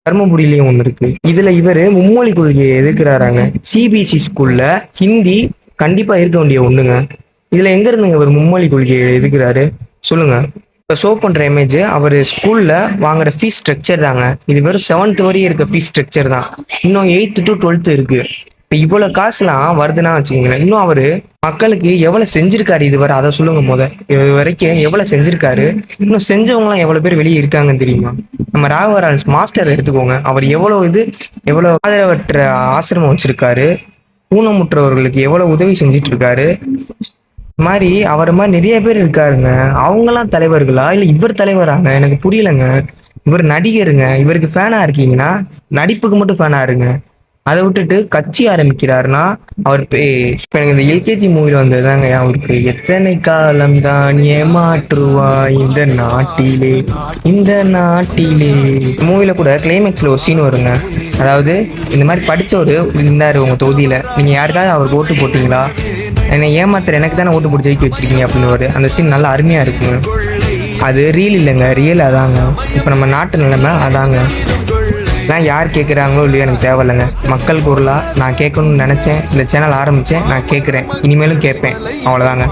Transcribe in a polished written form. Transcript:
தர்மபுரியிலயும் ஒண்ணு இருக்கு. இதுல இவரு மும்மொழி கொள்கையை எதிர்க்கிறாராங்க. சிபிஎஸ்இ ஸ்கூல்ல ஹிந்தி கண்டிப்பா இருக்க வேண்டிய ஒண்ணுங்க. இதுல எங்க இருந்துங்க இவர் மும்மொழி கொள்கையை எதிர்க்கிறாரு சொல்லுங்க. இப்போ ஷோ பண்ற இமேஜ் அவர் ஸ்கூல்ல வாங்குற ஃபீஸ் ஸ்ட்ரக்சர் தாங்க. இது வெறும் 7th வரையும் இருக்க ஃபீஸ் ஸ்ட்ரக்சர் தான். இன்னும் 8th to 12th இருக்கு. இப்போ இவ்வளவு காசுலாம் வருதுன்னா வச்சுக்கோங்களேன். இன்னும் அவரு மக்களுக்கு எவ்வளவு செஞ்சிருக்காரு இதுவரை, அதை சொல்லுங்க. இது வரைக்கும் எவ்வளவு செஞ்சிருக்காரு, இன்னும் செஞ்சவங்க எல்லாம் எவ்வளவு பேர் வெளியே இருக்காங்கன்னு தெரியுமா? நம்ம ராகவராஜ் மாஸ்டர் எடுத்துக்கோங்க. அவர் எவ்வளவு ஆதரவற்ற ஆசிரமம் வச்சிருக்காரு, ஊனமுற்றவர்களுக்கு எவ்வளவு உதவி செஞ்சிட்டு இருக்காரு. மாதிரி அவரை மாதிரி நிறைய பேர் இருக்காருங்க. அவங்கெல்லாம் தலைவர்களா இல்ல இவர் தலைவராங்க? எனக்கு புரியலங்க. இவர் நடிகருங்க. இவருக்கு ஃபேனா இருக்கீங்கன்னா நடிப்புக்கு மட்டும் ஃபேனா இருங்க. அதை விட்டுட்டு கட்சி ஆரம்பிக்கிறாருன்னா அவர் இப்ப எனக்கு இந்த எல்கேஜி மூவில வந்ததுதாங்க அவருக்கு எத்தனை காலம் தான் ஏமாற்றுவா இந்த நாட்டிலே மூவில கூட கிளைமேக்ஸ்ல ஒரு சீன் வருங்க. அதாவது இந்த மாதிரி படிச்சவரு இருந்தாரு உங்க தொகுதியில, நீங்க யாருக்காவது அவருக்கு ஓட்டு போட்டீங்களா, என்னை ஏமாத்துற எனக்கு தானே ஓட்டு போட்டு ஜெயிக்க வச்சிருக்கீங்க அப்படின்னு. அந்த சீன் நல்லா அருமையா இருக்குங்க. அது ரீல் இல்லைங்க, ரியல் அதாங்க. இப்போ நம்ம நாட்டு நிலைமை அதாங்க. நான் யார் கேட்குறாங்களோ இல்லையோ எனக்கு தேவையில்லைங்க. மக்கள் குரலா நான் கேட்கணும்னு நினச்சேன், இந்த சேனல் ஆரம்பித்தேன், நான் கேட்குறேன், இனிமேலும் கேட்பேன், அவ்வளோதாங்க.